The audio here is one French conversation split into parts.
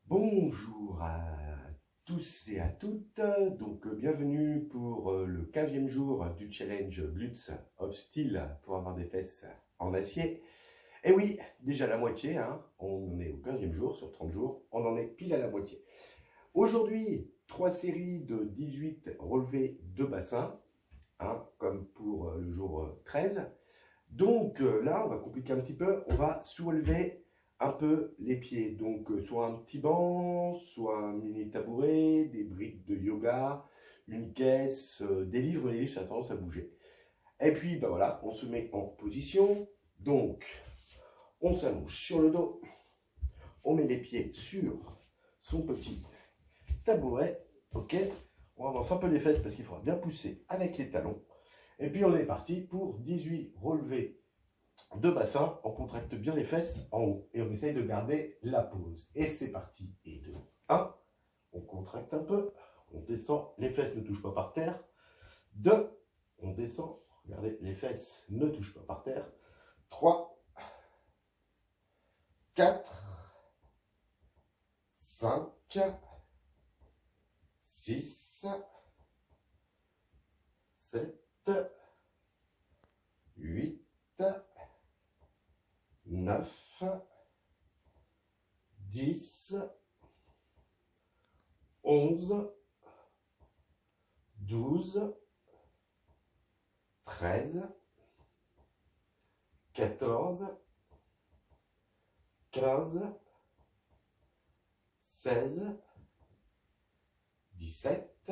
Bonjour à tous et à toutes, bienvenue pour le 15e jour du challenge Glutes of Steel pour avoir des fesses en acier. Et oui, déjà la moitié, hein, on en est au 15e jour, sur 30 jours, on en est pile à la moitié. Aujourd'hui, 3 séries de 18 relevés de bassin, hein, comme pour le jour 13. Donc là, on va compliquer un petit peu, on va soulever un peu les pieds. Donc soit un petit banc, soit un mini tabouret, des briques de yoga, une caisse, des livres, les livres ça a tendance à bouger. Et puis ben voilà, on se met en position. Donc on s'allonge sur le dos, on met les pieds sur son petit tabouret, ok. On avance un peu les fesses parce qu'il faudra bien pousser avec les talons. Et puis on est parti pour 18 relevés de bassin, on contracte bien les fesses en haut et on essaye de garder la pause. Et c'est parti. Et 2, 1, on contracte un peu, on descend, les fesses ne touchent pas par terre. 2, on descend, regardez, les fesses ne touchent pas par terre. 3, 4, 5, 6, 7, 8, 9, 10, 11, 12, 13, 14, 15, 16, 17,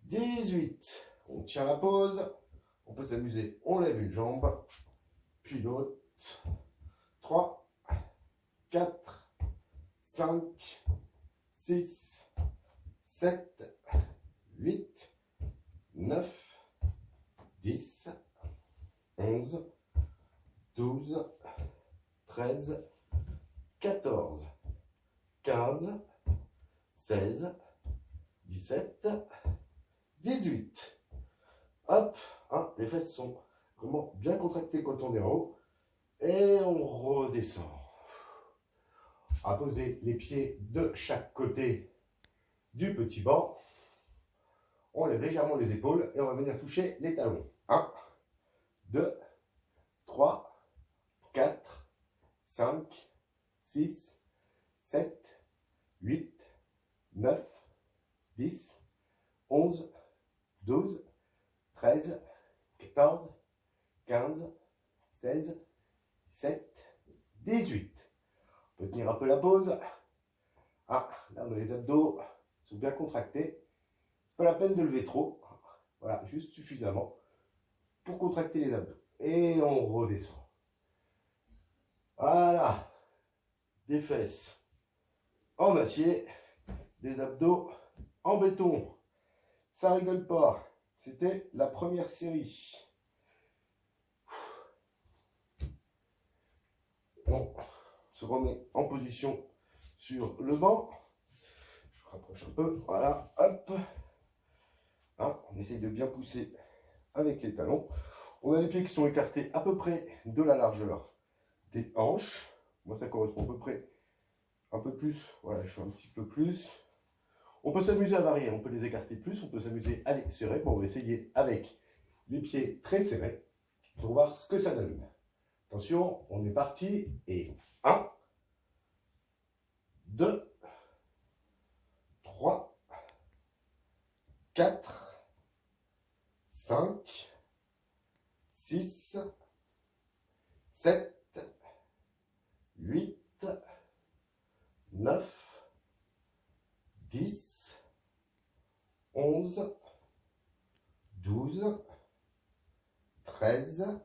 18. On tient la pause, on peut s'amuser, on lève une jambe, puis l'autre. 3, 4, 5, 6, 7, 8, 9, 10, 11, 12, 13, 14, 15, 16, 17, 18. Hop, hein, les fesses sont vraiment bien contractées quand on est en haut. Et on redescend. On va poser les pieds de chaque côté du petit banc. On lève légèrement les épaules et on va venir toucher les talons. 1, 2, 3, 4, 5, 6, 7, 8, 9, 10, 11, 12, 13, 14, 15, 16, 7, 18. On peut tenir un peu la pause. Ah, là on a les abdos sont bien contractés. C'est pas la peine de lever trop. Voilà, juste suffisamment pour contracter les abdos. Et on redescend. Voilà. Des fesses en acier, des abdos en béton. Ça rigole pas. C'était la première série. On se remet en position sur le banc. Je rapproche un peu. Voilà. Hop. Hein, on essaye de bien pousser avec les talons. On a les pieds qui sont écartés à peu près de la largeur des hanches. Moi, ça correspond à peu près un peu plus. Voilà, je suis un petit peu plus. On peut s'amuser à varier. On peut les écarter plus. On peut s'amuser à les serrer. Bon, on va essayer avec les pieds très serrés pour voir ce que ça donne. Attention, on est parti. Et 1, 2, 3, 4, 5, 6, 7, 8, 9, 10, 11, 12, 13,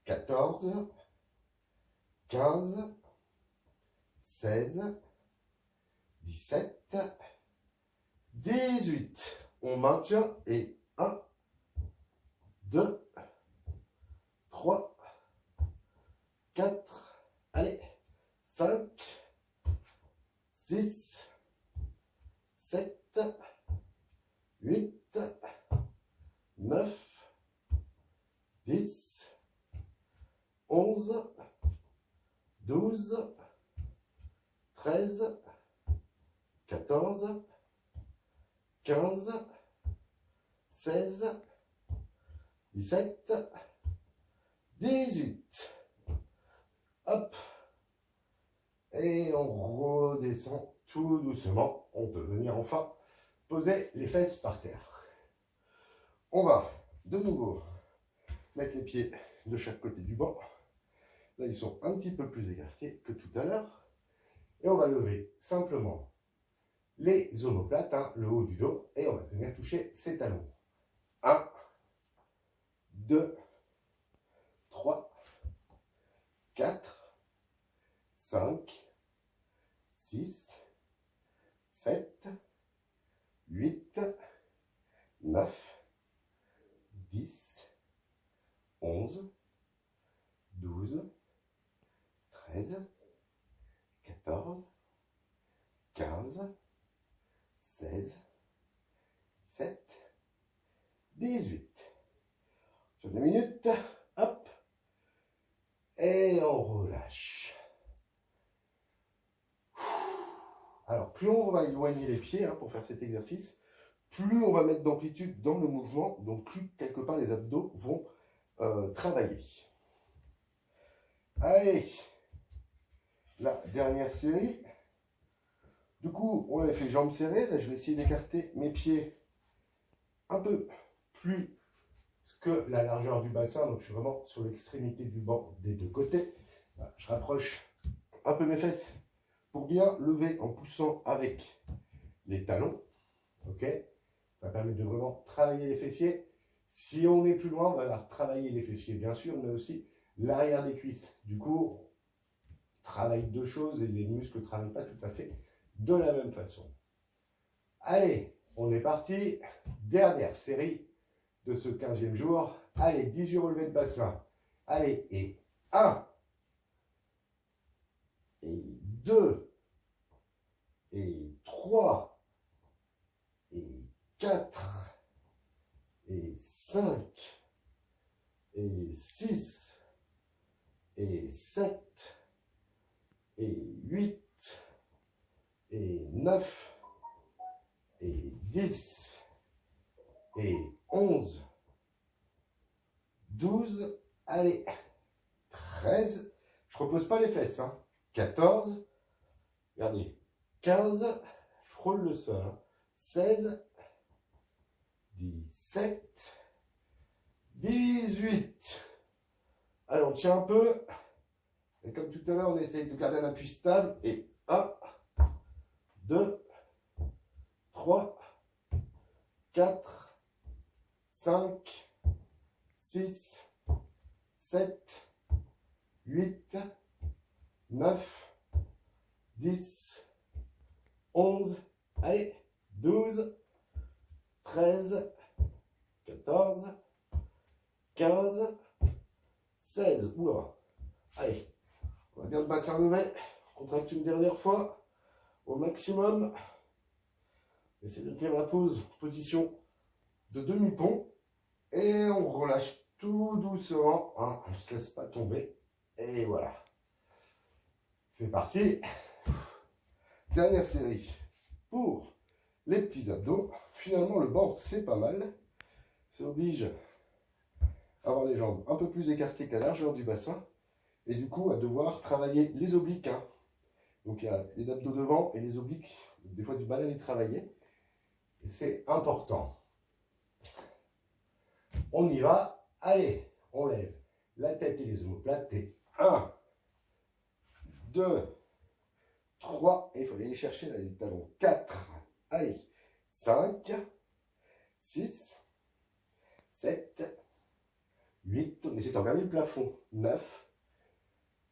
14, 15, 16, 17, 18. On maintient et 1, 2, 3, 4, allez, 5, 6, 7, 8, 9, 10, 11, 12, 13, 14, 15, 16, 17, 18. Hop. Et on redescend tout doucement. On peut venir enfin poser les fesses par terre. On va de nouveau mettre les pieds de chaque côté du banc. Là, ils sont un petit peu plus écartés que tout à l'heure. Et on va lever simplement les omoplates, hein, le haut du dos, et on va venir toucher ses talons. 1, 2, 3, 4, 5, 6, 7, 8, 9, 10, 11, 12, 13, 14, 15, 16, 17, 18. Sur 2 minutes, hop, et on relâche. Alors, plus on va éloigner les pieds pour faire cet exercice, plus on va mettre d'amplitude dans le mouvement, donc plus quelque part les abdos vont travailler. Allez, la dernière série. Du coup, on avait fait jambes serrées. Là, je vais essayer d'écarter mes pieds un peu plus que la largeur du bassin. Donc, je suis vraiment sur l'extrémité du banc des deux côtés. Voilà, je rapproche un peu mes fesses pour bien lever en poussant avec les talons. Ok, ça permet de vraiment travailler les fessiers. Si on est plus loin, on va travailler les fessiers, bien sûr, mais aussi l'arrière des cuisses. Du coup, on travaille deux choses et les muscles ne travaillent pas tout à fait de la même façon. Allez, on est parti. Dernière série de ce 15e jour. Allez, 18 relevés de bassin. Allez, et 1, et 2, et 3, et 4, et 5, et 6, et 7, et 8, et 9, et 10, et 11, 12, allez, 13, je repose pas les fesses, 14, regardez, 15, je frôle le sol, 16, 17, 18. Alors, on tient un peu. Et comme tout à l'heure, on essaye de garder un appui stable. Et 1, 2, 3, 4, 5, 6, 7, 8, 9, 10, 11, allez, 12, 13, 14, 15, 16. Oula. Allez, on va bien le bassin levé. Contracte une dernière fois au maximum. Essayez de tenir la position de demi-pont. Et on relâche tout doucement. On ne se laisse pas tomber. Et voilà. C'est parti. Dernière série pour les petits abdos. Finalement, le banc, c'est pas mal. Ça oblige à avoir les jambes un peu plus écartées que la largeur du bassin. Et du coup, à devoir travailler les obliques. Donc, il y a les abdos devant et les obliques, des fois du mal à les travailler. Et c'est important. On y va. Allez, on lève la tête et les omoplates. Et 1, 2, 3. Et il faut aller les chercher là, les talons. 4. Allez. 5, 6, 7, 8. On essaie de regarder le plafond. 9,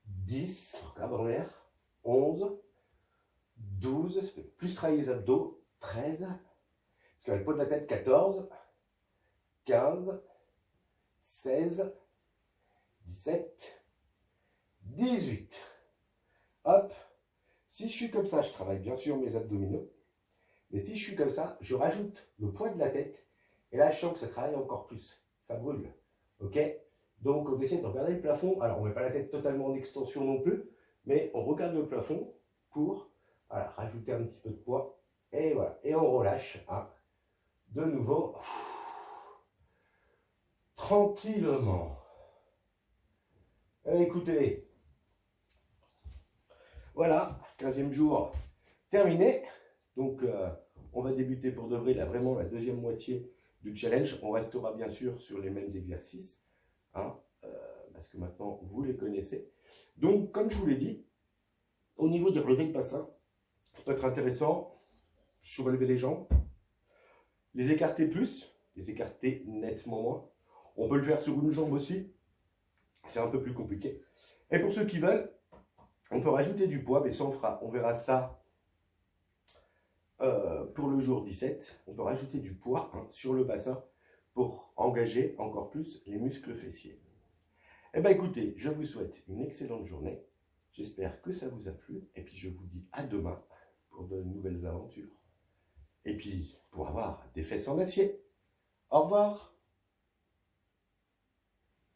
10. On regarde en l'air. 11, 12. Plus travailler les abdos. 13. Parce qu'il y a le pot de la tête. 14, 15, 16, 17, 18. Hop. Si je suis comme ça, je travaille bien sûr mes abdominaux. Mais si je suis comme ça, je rajoute le poids de la tête. Et là, je sens que ça travaille encore plus. Ça brûle. Ok? Donc, on essaie de regarder le plafond. Alors, on ne met pas la tête totalement en extension non plus. Mais on regarde le plafond pour Voilà, rajouter un petit peu de poids. Et voilà, et on relâche. Hein. De nouveau, tranquillement. Écoutez, voilà, 15e jour terminé. Donc, on va débuter pour de vrai, là, vraiment la deuxième moitié du challenge. On restera bien sûr sur les mêmes exercices, hein, parce que maintenant, vous les connaissez. Donc, comme je vous l'ai dit, au niveau des relevés de bassin, ça peut être intéressant, surélever les jambes, les écarter plus, les écarter nettement moins. On peut le faire sur une jambe aussi, c'est un peu plus compliqué. Et pour ceux qui veulent, on peut rajouter du poids, mais ça on verra ça pour le jour 17. On peut rajouter du poids sur le bassin pour engager encore plus les muscles fessiers. Eh bien écoutez, je vous souhaite une excellente journée. J'espère que ça vous a plu. Et puis je vous dis à demain pour de nouvelles aventures. Et puis pour avoir des fesses en acier. Au revoir.